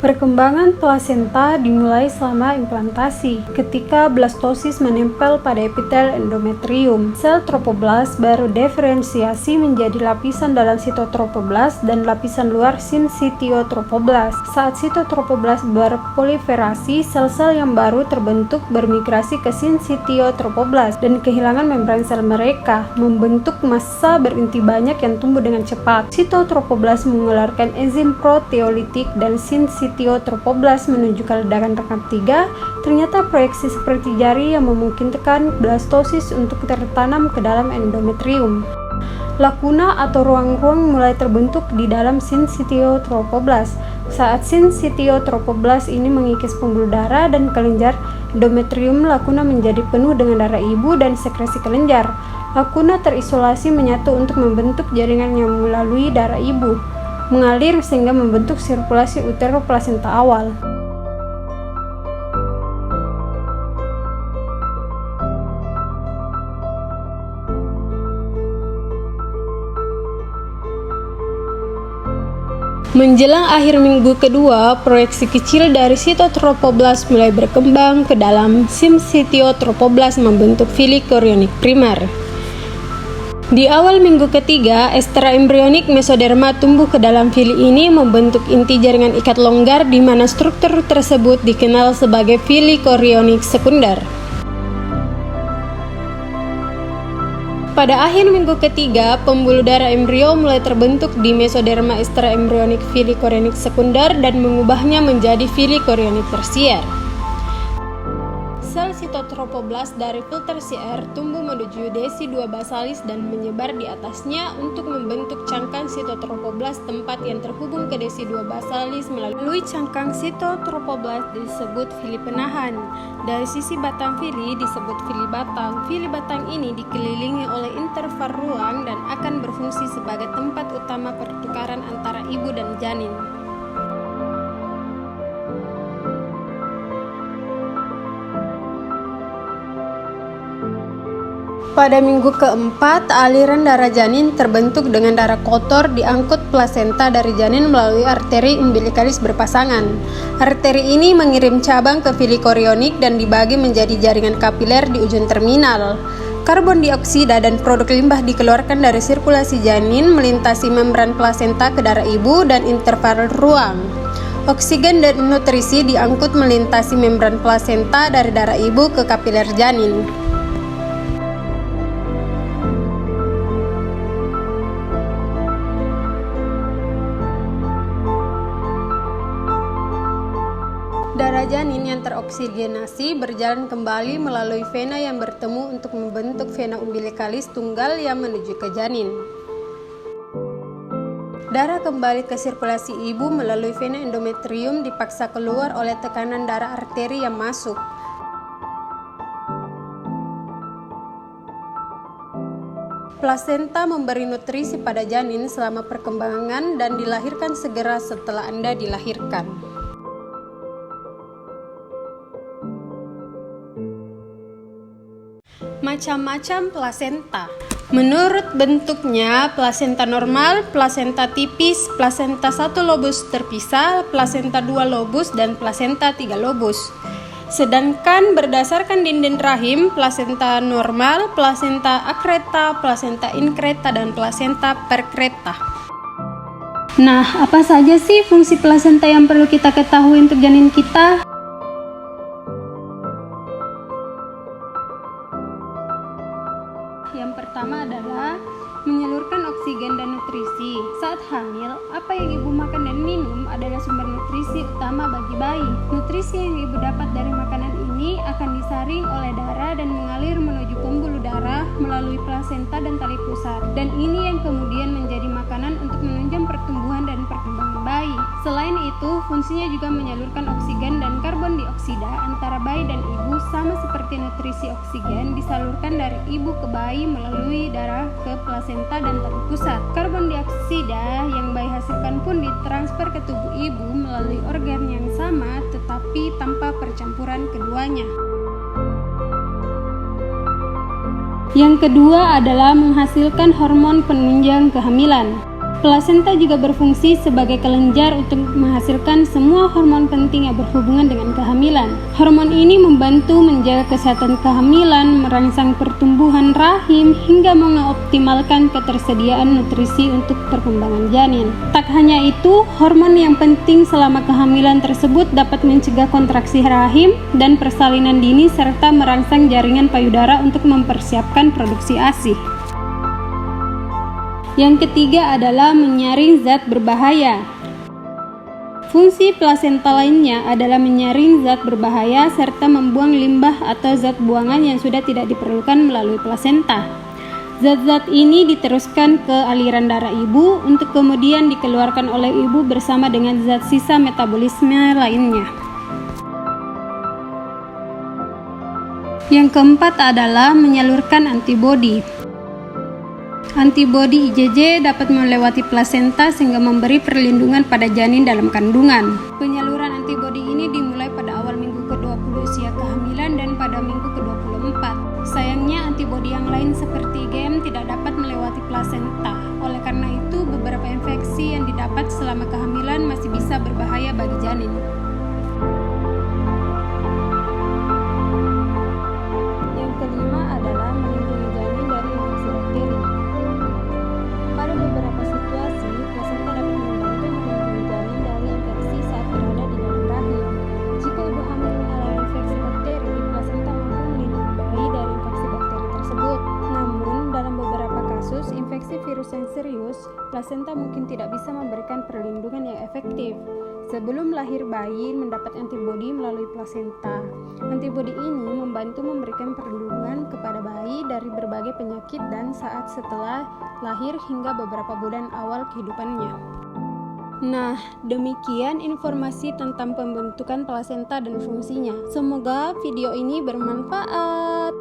Perkembangan plasenta dimulai selama implantasi. Ketika blastosis menempel pada epitel endometrium, sel trofoblast baru diferensiasi menjadi lapisan dalam sitotrofoblast dan lapisan luar sinsitiotrofoblast. Saat sitotrofoblast berproliferasi, sel-sel yang baru terbentuk bermigrasi ke sinsitiotrofoblast dan kehilangan membran sel mereka, membentuk massa berinti banyak yang tumbuh dengan cepat. Sitotrofoblast mengeluarkan enzim proteolitik dan sinsitiotrofoblast menunjukkan ledakan rekam 3, ternyata proyeksi seperti jari yang memungkinkan blastosis untuk tertanam ke dalam endometrium. Lakuna atau ruang-ruang mulai terbentuk di dalam sinsitiotrofoblast. Saat sinsitiotrofoblast ini mengikis pembuluh darah dan kelenjar endometrium, lakuna menjadi penuh dengan darah ibu dan sekresi kelenjar. Lakuna terisolasi menyatu untuk membentuk jaringan yang melalui darah ibu mengalir sehingga membentuk sirkulasi uteroplasenta awal. Menjelang akhir minggu kedua, proyeksi kecil dari sitotrofoblast mulai berkembang ke dalam sinsitiotrofoblast membentuk fili korionik primer. Di awal minggu ketiga, estera embrionik mesoderma tumbuh ke dalam fili ini membentuk inti jaringan ikat longgar di mana struktur tersebut dikenal sebagai fili korionik sekunder. Pada akhir minggu ketiga, pembuluh darah embrio mulai terbentuk di mesoderma estera embrionik fili korionik sekunder dan mengubahnya menjadi fili korionik tersier. Sel sitotrofoblast dari filter CR tumbuh menuju desi 2 basalis dan menyebar di atasnya untuk membentuk cangkang sitotrofoblast, tempat yang terhubung ke desi 2 basalis melalui cangkang sitotrofoblast disebut fili penahan. Dari sisi batang fili disebut fili batang. Fili batang ini dikelilingi oleh interval ruang dan akan berfungsi sebagai tempat utama pertukaran antara ibu dan janin. Pada minggu keempat, aliran darah janin terbentuk dengan darah kotor diangkut plasenta dari janin melalui arteri umbilikalis berpasangan. Arteri ini mengirim cabang ke fili korionik dan dibagi menjadi jaringan kapiler di ujung terminal. Karbon dioksida dan produk limbah dikeluarkan dari sirkulasi janin melintasi membran plasenta ke darah ibu dan interval ruang. Oksigen dan nutrisi diangkut melintasi membran plasenta dari darah ibu ke kapiler janin. Darah janin yang teroksigenasi berjalan kembali melalui vena yang bertemu untuk membentuk vena umbilikalis tunggal yang menuju ke janin. Darah kembali ke sirkulasi ibu melalui vena endometrium dipaksa keluar oleh tekanan darah arteri yang masuk. Plasenta memberi nutrisi pada janin selama perkembangan dan dilahirkan segera setelah Anda dilahirkan. Macam-macam plasenta. Menurut bentuknya, plasenta normal, plasenta tipis, plasenta 1 lobus terpisah, plasenta 2 lobus, dan plasenta 3 lobus. Sedangkan berdasarkan dinding rahim, plasenta normal, plasenta akreta, plasenta inkreta, dan plasenta perkreta. Nah, apa saja sih fungsi plasenta yang perlu kita ketahui untuk janin kita? Yang pertama adalah menyalurkan oksigen dan nutrisi. Saat hamil, apa yang ibu makan dan minum adalah sumber nutrisi utama bagi bayi. Nutrisi yang ibu dapat dari makanan ini akan disaring oleh darah dan mengalir menuju pembuluh darah melalui plasenta dan tali pusat. Dan ini yang kemudian menjadi makanan untuk menunjang pertumbuhan dan perkembangan bayi. Selain itu, fungsinya juga menyalurkan oksigen dan karbon dioksida antara bayi dan ibu, sama seperti nutrisi oksigen disalurkan dari ibu ke bayi melalui darah ke plasenta dan tali pusat. Karbon dioksida yang bayi hasilkan pun ditransfer ke tubuh ibu melalui organ yang sama tetapi tanpa percampuran keduanya. Yang kedua adalah menghasilkan hormon penunjang kehamilan. Plasenta juga berfungsi sebagai kelenjar untuk menghasilkan semua hormon penting yang berhubungan dengan kehamilan. Hormon ini membantu menjaga kesehatan kehamilan, merangsang pertumbuhan rahim, hingga mengoptimalkan ketersediaan nutrisi untuk perkembangan janin. Tak hanya itu, hormon yang penting selama kehamilan tersebut dapat mencegah kontraksi rahim dan persalinan dini serta merangsang jaringan payudara untuk mempersiapkan produksi ASI. Yang ketiga adalah menyaring zat berbahaya. Fungsi plasenta lainnya adalah menyaring zat berbahaya serta membuang limbah atau zat buangan yang sudah tidak diperlukan melalui plasenta. Zat-zat ini diteruskan ke aliran darah ibu untuk kemudian dikeluarkan oleh ibu bersama dengan zat sisa metabolisme lainnya. Yang keempat adalah menyalurkan antibodi. Antibodi IgG dapat melewati plasenta sehingga memberi perlindungan pada janin dalam kandungan. Penyaluran antibodi ini dimulai pada awal minggu ke-20 usia kehamilan dan pada minggu ke-24. Sayangnya antibodi yang lain seperti IgM tidak dapat melewati plasenta. Oleh karena itu, beberapa infeksi yang didapat selama kehamilan masih bisa berbahaya bagi janin. Yang kelima adalah melindungi janin dari infeksi bakteri. Pada beberapa situasi, plasenta dapat membantu melindungi janin dari infeksi saat berada di dalam rahim. Jika ibu hamil mengalami infeksi bakteri, plasenta mampu melindungi bayi dari infeksi bakteri tersebut. Namun, dalam beberapa kasus infeksi virus yang serius, plasenta mungkin tidak bisa memberikan perlindungan yang efektif. Sebelum lahir, bayi mendapat antibodi melalui plasenta. Antibodi ini membantu memberikan perlindungan kepada bayi dari berbagai penyakit dan saat setelah lahir hingga beberapa bulan awal kehidupannya. Nah, demikian informasi tentang pembentukan plasenta dan fungsinya. Semoga video ini bermanfaat.